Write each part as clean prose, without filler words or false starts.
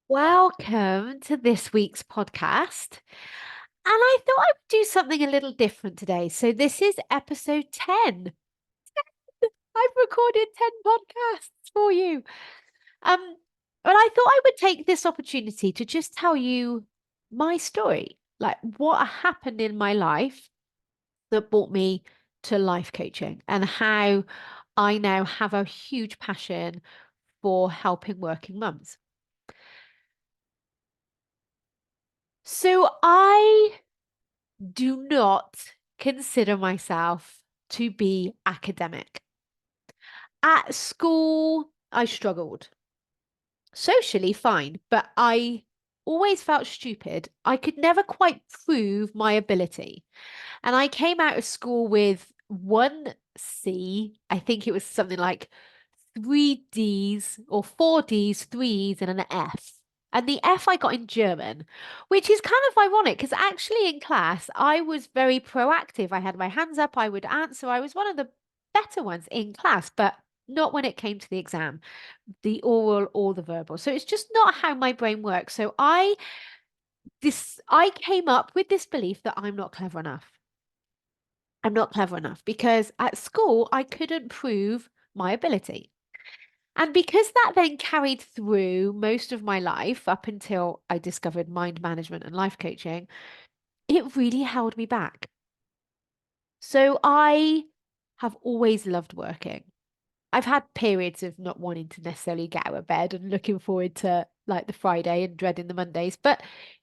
Welcome to this week's podcast. And I thought I would do something a little different today. So, this is episode 10. I've recorded 10 podcasts for you. Um, but I thought I would take this opportunity to just tell you my story, like what happened in my life that brought me to life coaching and how I now have a huge passion for helping working mums. So, I do not consider myself to be academic. At school, I struggled. Socially, fine, but I always felt stupid. I could never quite prove my ability. And I came out of school with one C. I think it was something like three D's or four D's, three E's, and an F. And the F I got in German, which is kind of ironic because actually in class, I was very proactive. I had my hands up, I would answer. I was one of the better ones in class, but not when it came to the exam, the oral or the verbal. So it's just not how my brain works. So I came up with this belief that I'm not clever enough. I'm not clever enough because at school I couldn't prove my ability. And because that then carried through most of my life up until I discovered mind management and life coaching, it really held me back. So I have always loved working. I've had periods of not wanting to necessarily get out of bed and looking forward to like the Friday and dreading the Mondays, but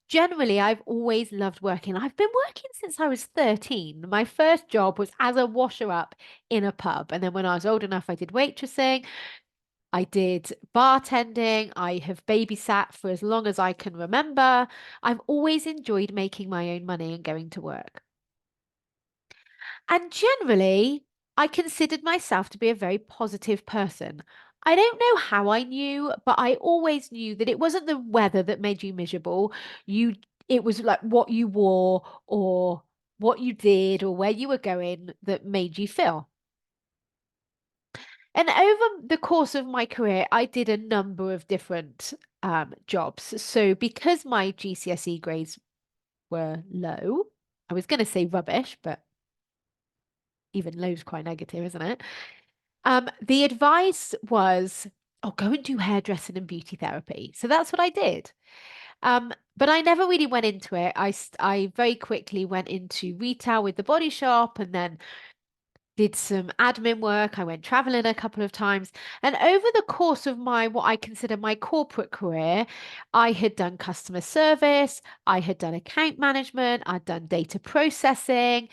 generally I've always loved working. I've been working since I was 13. My first job was as a washer up in a pub. And then when I was old enough, I did waitressing. I did bartending. I have babysat for as long as I can remember. I've always enjoyed making my own money and going to work. And generally, I considered myself to be a very positive person. I don't know how I knew, but I always knew that it wasn't the weather that made you miserable. It was like what you wore or what you did or where you were going that made you feel. And over the course of my career, I did a number of different jobs. So because my GCSE grades were low, I was going to say rubbish, but even low is quite negative, isn't it? The advice was, oh, go and do hairdressing and beauty therapy. So that's what I did. But I never really went into it. I very quickly went into retail with the Body Shop and then did some admin work. I went traveling a couple of times. And over the course of my, what I consider my corporate career, I had done customer service, I had done account management, I'd done data processing,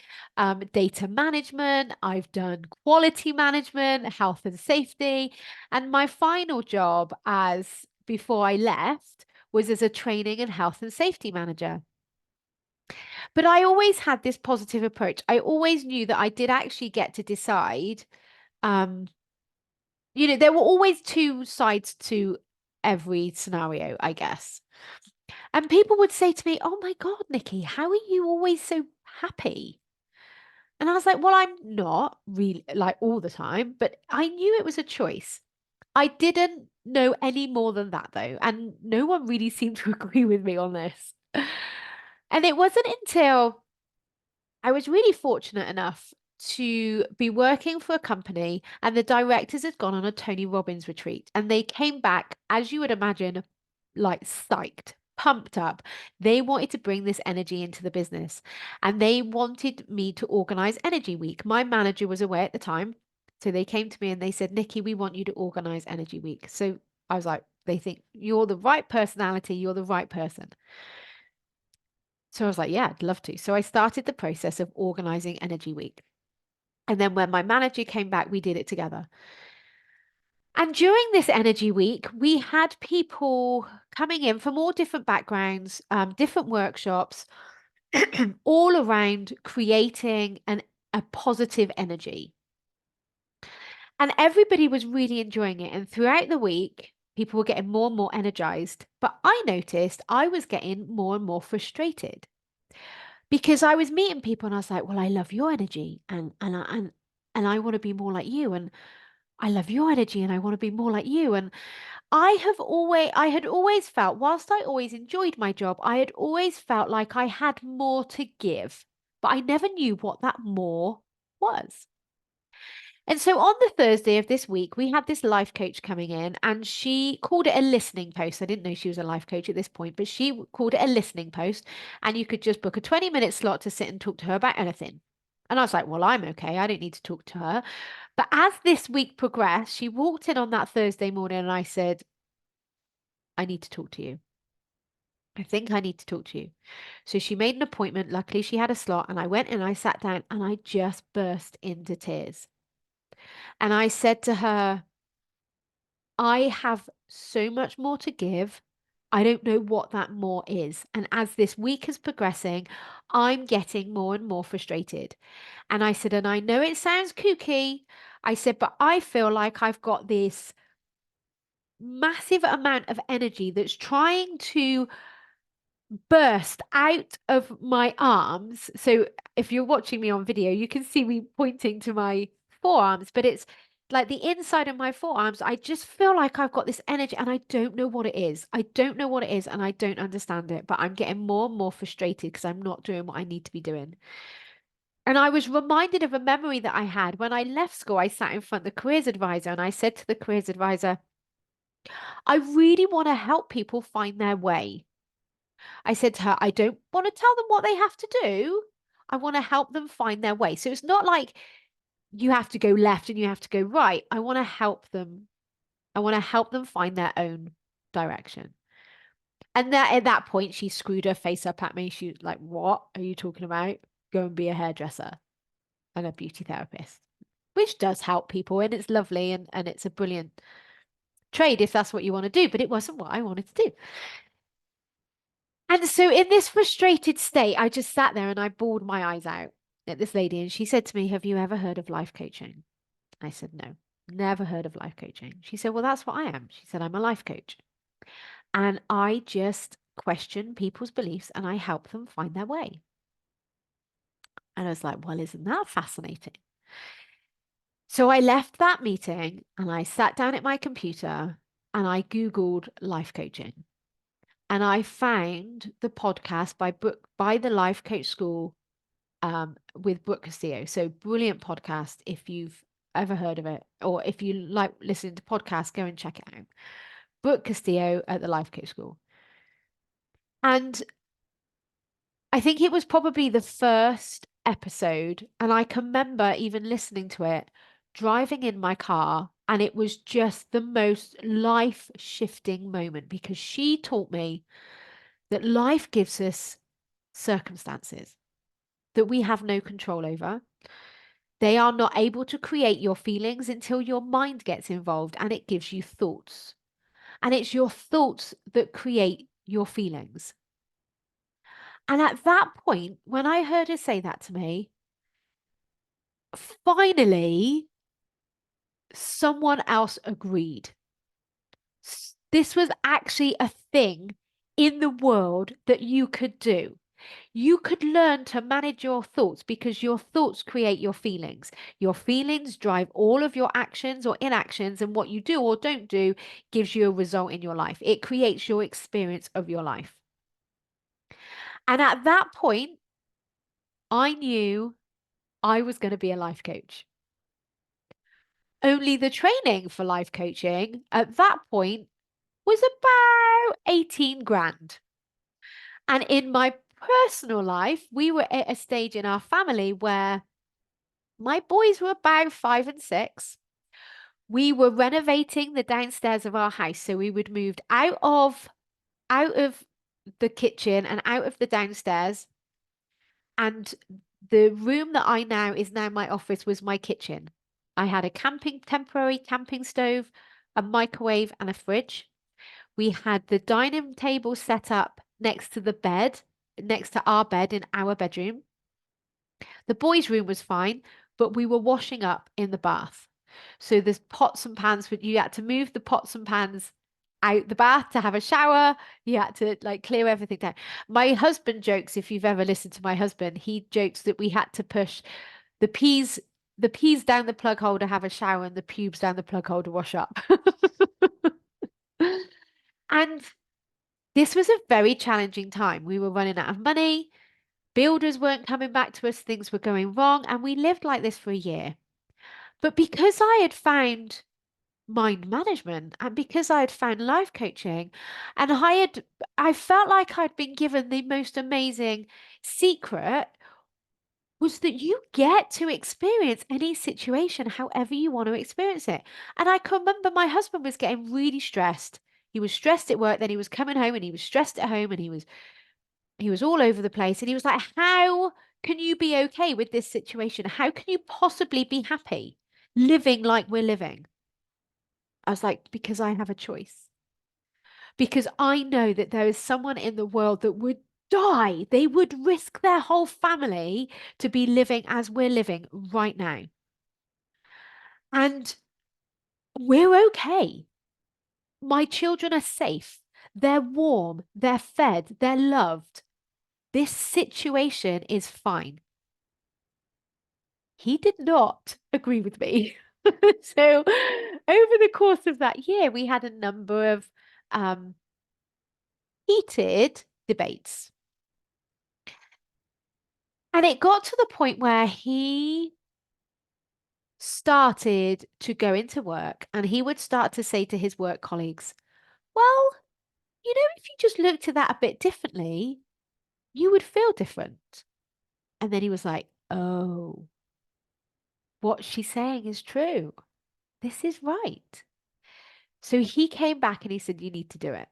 data management, I've done quality management, health and safety. And my final job as before I left was as a training and health and safety manager. But I always had this positive approach. I always knew that I did actually get to decide. Um, there were always two sides to every scenario, I guess. And people would say to me, "Oh my God, Nikki, how are you always so happy?" And I was like, "Well, I'm not really like all the time, but I knew it was a choice." I didn't know any more than that though, and no one really seemed to agree with me on this. And it wasn't until I was really fortunate enough to be working for a company, and the directors had gone on a Tony Robbins retreat, and they came back, as you would imagine, like psyched, pumped up. They wanted to bring this energy into the business, and they wanted me to organize Energy Week. My manager was away at the time, so they came to me and they said, "Nikki, we want you to organize Energy Week." So I was like, they think you're the right personality, you're the right person. So I was like, yeah, I'd love to. So I started the process of organizing Energy Week. And then when my manager came back, we did it together. And during this Energy Week, we had people coming in from all different backgrounds, different workshops, all around creating a positive energy. And everybody was really enjoying it. And throughout the week, people were getting more and more energized. But I noticed I was getting more and more frustrated because I was meeting people and I was like, well, I love your energy and I want to be more like you. I love your energy and I want to be more like you. And I had always felt, whilst I always enjoyed my job, I had always felt like I had more to give, but I never knew what that more was. And so on the Thursday of this week, we had this life coach coming in and she called it a listening post. I didn't know she was a life coach at this point, but she called it a listening post. And you could just book a 20-minute slot to sit and talk to her about anything. And I was like, well, I'm okay. I don't need to talk to her. But as this week progressed, she walked in on that Thursday morning and I said, I need to talk to you. I think I need to talk to you. So she made an appointment. Luckily, she had a slot. And I went and I sat down and I just burst into tears. And I said to her, I have so much more to give. I don't know what that more is. And as this week is progressing, I'm getting more and more frustrated. And I said, and I know it sounds kooky. I said, but I feel like I've got this massive amount of energy that's trying to burst out of my arms. So if you're watching me on video, you can see me pointing to my forearms, but it's like the inside of my forearms. I just feel like I've got this energy and I don't know what it is. I don't know what it is and I don't understand it, but I'm getting more and more frustrated because I'm not doing what I need to be doing. And I was reminded of a memory that I had when I left school. I sat in front of the careers advisor and I said to the careers advisor, I really want to help people find their way. I said to her, I don't want to tell them what they have to do. I want to help them find their way. So it's not like you have to go left and you have to go right. I want to help them. I want to help them find their own direction. And that at that point, she screwed her face up at me. She was like, what are you talking about? Go and be a hairdresser and a beauty therapist, which does help people. And it's lovely and it's a brilliant trade if that's what you want to do. But it wasn't what I wanted to do. And so in this frustrated state, I just sat there and I bawled my eyes out at this lady. And she said to me, have you ever heard of life coaching? I said, no, never heard of life coaching. She said, well, that's what I am. She said, I'm a life coach. And I just question people's beliefs and I help them find their way. And I was like, well, isn't that fascinating? So I left that meeting and I sat down at my computer and I Googled life coaching. And I found the podcast by the Life Coach School with Brooke Castillo. So brilliant podcast if you've ever heard of it, or if you like listening to podcasts, go and check it out. Brooke Castillo at the Life Coach School. And I think it was probably the first episode, and I can remember even listening to it, driving in my car, and it was just the most life-shifting moment because she taught me that life gives us circumstances that we have no control over. They are not able to create your feelings until your mind gets involved and it gives you thoughts. And it's your thoughts that create your feelings. And at that point, when I heard her say that to me, finally, someone else agreed. This was actually a thing in the world that you could do. You could learn to manage your thoughts because your thoughts create your feelings. Your feelings drive all of your actions or inactions, and what you do or don't do gives you a result in your life. It creates your experience of your life. And at that point, I knew I was going to be a life coach. Only the training for life coaching at that point was about 18 grand. And in my personal life, we were at a stage in our family where my boys were about 5 and 6. We were renovating the downstairs of our house. So we would moved out of the kitchen and out of the downstairs. And the room that I now is now my office was my kitchen. I had a temporary camping stove, a microwave, and a fridge. We had the dining table set up next to the bed, next to our bed in our bedroom. The boys' room was fine, but we were washing up in the bath. So there's pots and pans, but you had to move the pots and pans out the bath to have a shower. You had to like clear everything down. My husband jokes, if you've ever listened to my husband, he jokes that we had to push the peas the peas down the plug hole to have a shower and the pubes down the plug hole to wash up. And this was a very challenging time. We were running out of money. Builders weren't coming back to us. Things were going wrong. And we lived like this for a year. But because I had found mind management and because I had found life coaching and I felt like I'd been given the most amazing secret was that you get to experience any situation however you want to experience it. And I can remember my husband was getting really stressed. He was stressed at work, then he was coming home and he was stressed at home and he was all over the place. And he was like, how can you be okay with this situation? How can you possibly be happy living like we're living? I was like, because I have a choice. Because I know that there is someone in the world that would die. They would risk their whole family to be living as we're living right now. And we're okay. My children are safe. They're warm. They're fed. They're loved. This situation is fine. He did not agree with me. So, over the course of that year, we had a number of heated debates. And it got to the point where he started to go into work and he would start to say to his work colleagues, well, if you just looked at that a bit differently, you would feel different. And then he was like, oh, what she's saying is true. This is right. So he came back and he said, you need to do it.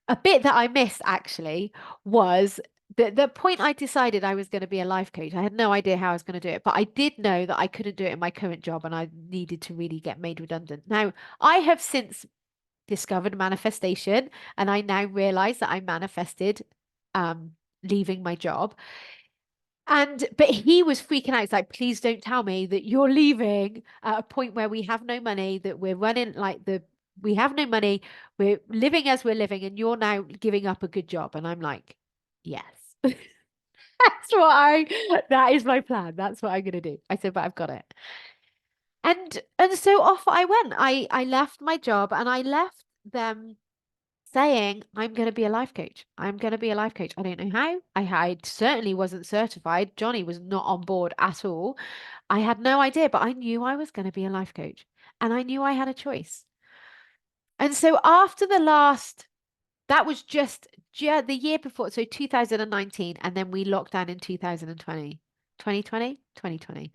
A bit that I missed actually was the point I decided I was going to be a life coach. I had no idea how I was going to do it, but I did know that I couldn't do it in my current job and I needed to really get made redundant. Now, I have since discovered manifestation and I now realize that I manifested leaving my job. But he was freaking out. He's like, please don't tell me that you're leaving at a point where we have no money, that we're running like we have no money, we're living as we're living, and you're now giving up a good job. And I'm like, yes. That is my plan. That's what I'm gonna do. I said, but I've got it. And so off I went. I left my job and I left them saying, I'm going to be a life coach. I'm going to be a life coach. I don't know how. I certainly wasn't certified. Johnny was not on board at all. I had no idea, but I knew I was going to be a life coach and I knew I had a choice. And so after that was just the year before, so 2019, and then we locked down in 2020. 2020.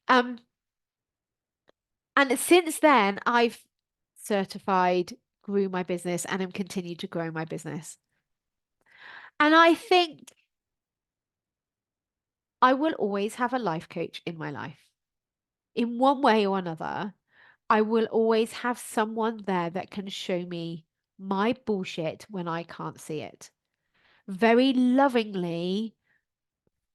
And since then, I've certified, grew my business, and am continued to grow my business. And I think I will always have a life coach in my life. In one way or another, I will always have someone there that can show me my bullshit when I can't see it. Very lovingly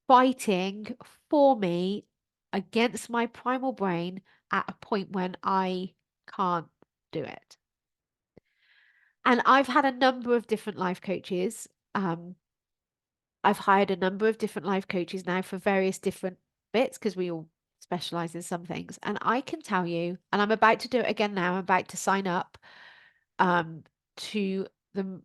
fighting for me against my primal brain at a point when I can't do it. And I've had a number of different life coaches. I've hired a number of different life coaches now for various different bits because we all specialize in some things. And I can tell you, and I'm about to do it again now, I'm about to sign up to the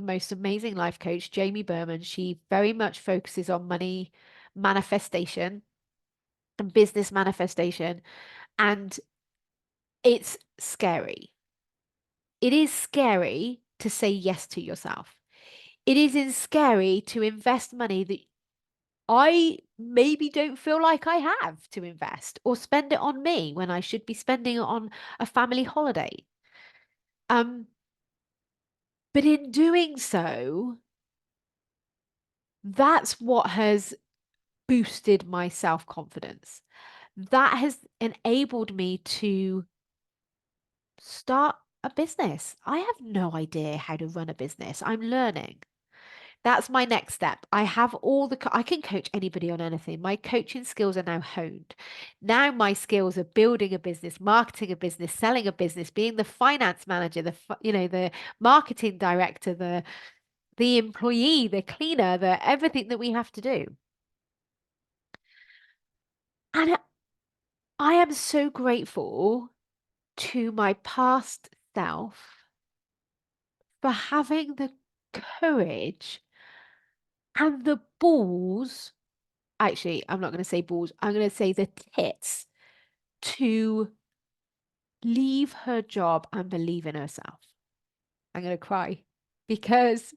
most amazing life coach, Jamie Berman. She very much focuses on money manifestation and business manifestation. And it's scary. It is scary to say yes to yourself. It is scary to invest money that I maybe don't feel like I have to invest or spend it on me when I should be spending it on a family holiday. But in doing so, that's what has boosted my self-confidence. That has enabled me to start a business. I have no idea how to run a business. I'm learning. That's my next step. I have I can coach anybody on anything. My coaching skills are now honed. Now my skills are building a business, marketing a business, selling a business, being the finance manager, the marketing director, the employee, the cleaner, the everything that we have to do. And I am so grateful to my past self for having the courage and the balls. Actually, I'm not going to say balls. I'm going to say the tits to leave her job and believe in herself. I'm going to cry because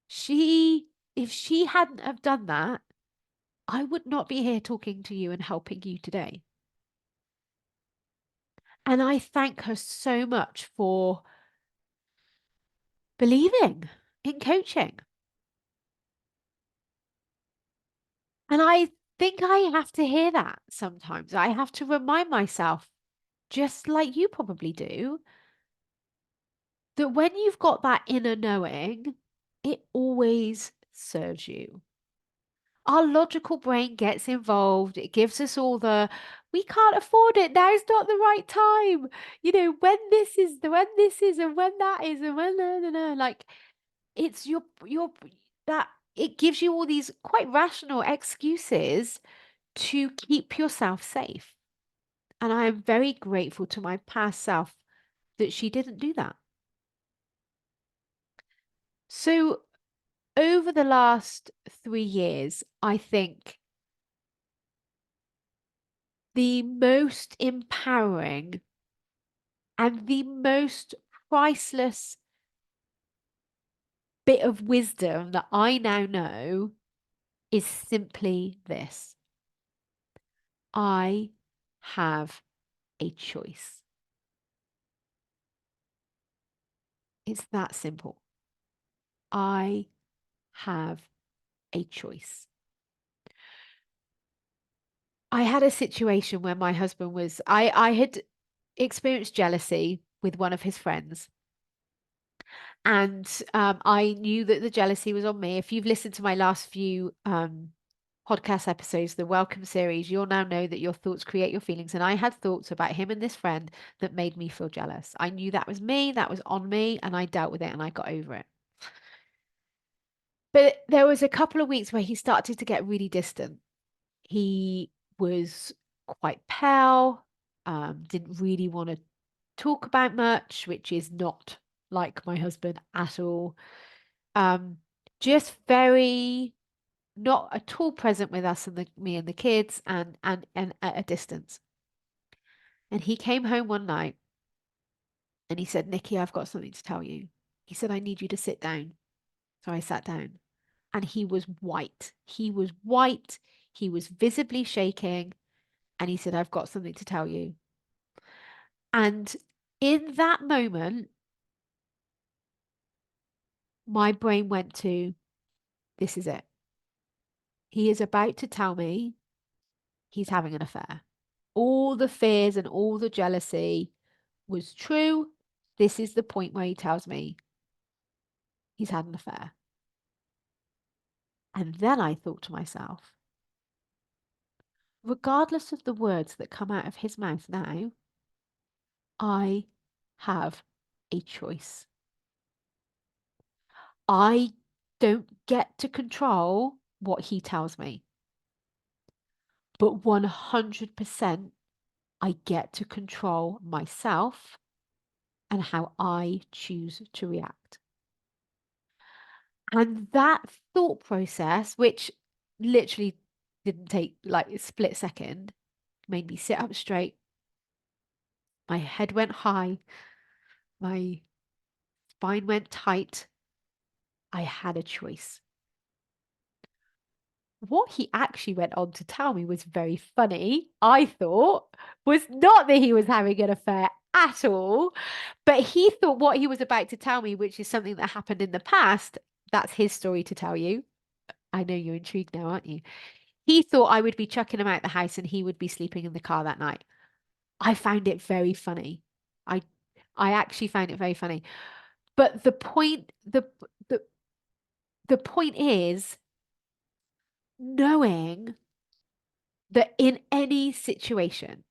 if she hadn't have done that, I would not be here talking to you and helping you today. And I thank her so much for believing in coaching. And I think I have to hear that sometimes. I have to remind myself, just like you probably do, that when you've got that inner knowing, it always serves you. Our logical brain gets involved. It gives us all we can't afford it. Now's not the right time. When this is, when this is, and when that is, and when, no. Like, it's that it gives you all these quite rational excuses to keep yourself safe. And I am very grateful to my past self that she didn't do that. So over the last 3 years, I think the most empowering and the most priceless bit of wisdom that I now know is simply this: I have a choice. It's that simple. I have a choice. I had a situation where my husband I had experienced jealousy with one of his friends. And I knew that the jealousy was on me. If you've listened to my last few podcast episodes, the Welcome series, you'll now know that your thoughts create your feelings. And I had thoughts about him and this friend that made me feel jealous. I knew that was me, that was on me, and I dealt with it and I got over it. But there was a couple of weeks where he started to get really distant. He was quite pale, didn't really want to talk about much, which is not like my husband at all. Just very not at all present with us and me and the kids, and at a distance. And he came home one night and he said, "Nikki, I've got something to tell you." He said, "I need you to sit down." So I sat down and he was white. He was white. He was visibly shaking. And he said, "I've got something to tell you." And in that moment, my brain went to, this is it. He is about to tell me he's having an affair. All the fears and all the jealousy was true. This is the point where he tells me he's had an affair. And then I thought to myself, regardless of the words that come out of his mouth now, I have a choice. I don't get to control what he tells me, but 100% I get to control myself and how I choose to react. And that thought process, which literally didn't take like a split second, made me sit up straight. My head went high. My spine went tight. I had a choice. What he actually went on to tell me was very funny. I thought was not that he was having an affair at all, but he thought what he was about to tell me, which is something that happened in the past, that's his story to tell you. I know you're intrigued now, aren't you? He thought I would be chucking him out the house and he would be sleeping in the car that night. I found it very funny. I I actually found it very funny. But the the point is knowing that in any situation,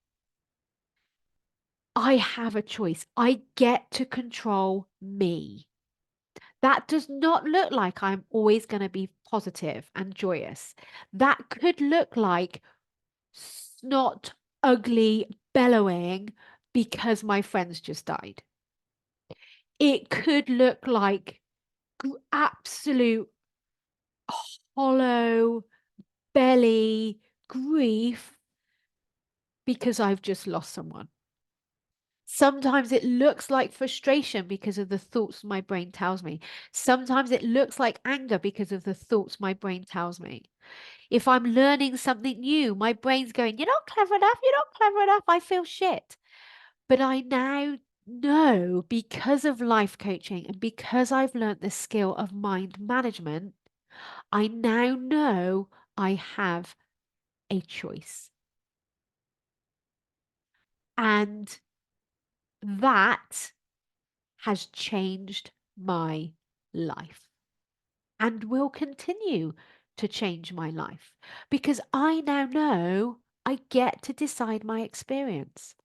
I have a choice. I get to control me. That does not look like I'm always going to be positive and joyous. That could look like snot, ugly bellowing because my friends just died. It could look like absolute hollow belly grief because I've just lost someone. Sometimes it looks like frustration because of the thoughts my brain tells me. Sometimes it looks like anger because of the thoughts my brain tells me. If I'm learning something new, my brain's going, "You're not clever enough. You're not clever enough. I feel shit." But I now know, because of life coaching and because I've learned the skill of mind management, I now know I have a choice. And that has changed my life and will continue to change my life because I now know I get to decide my experience.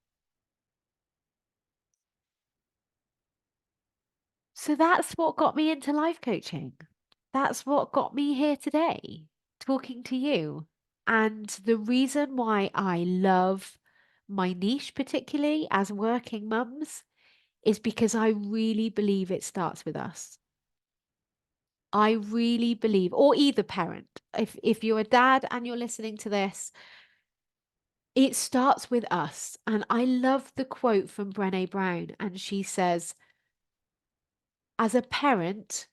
So that's what got me into life coaching. That's what got me here today, talking to you. And the reason why I love my niche, particularly as working mums, is because I really believe it starts with us. I really believe, or either parent, if you're a dad and you're listening to this, it starts with us. And I love the quote from Brené Brown. And she says, as a parent,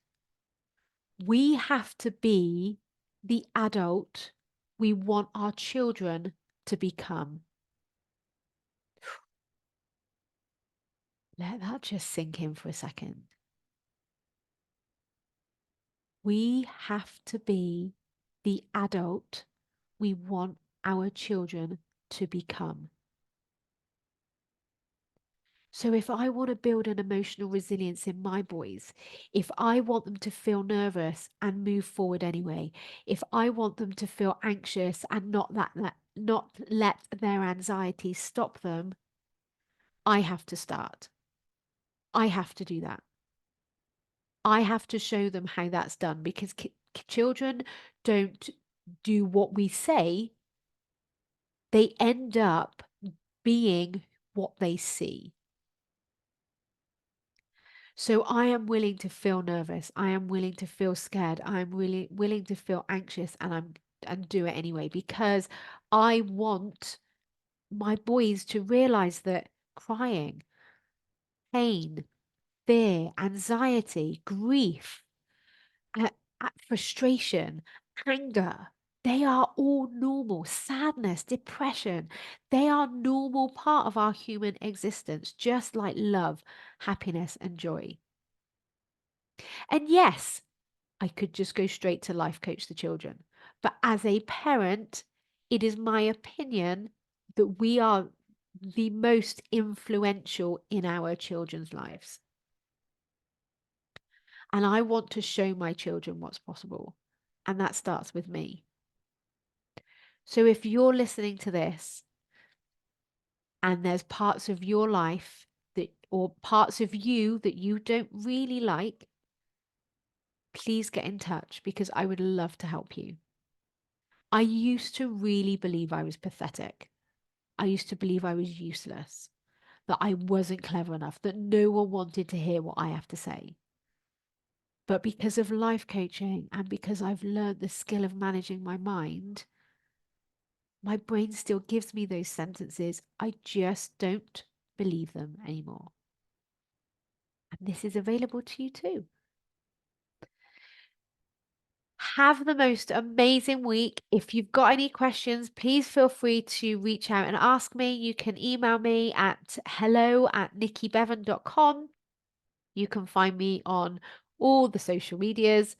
we have to be the adult we want our children to become. Let that just sink in for a second. We have to be the adult we want our children to become. So if I want to build an emotional resilience in my boys, if I want them to feel nervous and move forward anyway, if I want them to feel anxious and not let their anxiety stop them, I have to start. I have to do that. I have to show them how that's done because children don't do what we say. They end up being what they see. So I am willing to feel nervous. I am willing to feel scared. I am really willing to feel anxious and do it anyway because I want my boys to realize that crying, pain, fear, anxiety, grief, uh, frustration, anger, they are all normal. Sadness, depression, they are normal part of our human existence, just like love, happiness, and joy. And yes, I could just go straight to life coach the children. But as a parent, it is my opinion that we are the most influential in our children's lives. And I want to show my children what's possible. And that starts with me. So if you're listening to this and there's parts of your life that, or parts of you that you don't really like, please get in touch because I would love to help you. I used to really believe I was pathetic. I used to believe I was useless, that I wasn't clever enough, that no one wanted to hear what I have to say. But because of life coaching and because I've learned the skill of managing my mind, my brain still gives me those sentences. I just don't believe them anymore. And this is available to you too. Have the most amazing week. If you've got any questions, please feel free to reach out and ask me. You can email me at hello@nikkibevan.com. You can find me on all the social medias,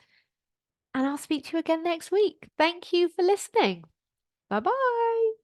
and I'll speak to you again next week. Thank you for listening. Bye bye.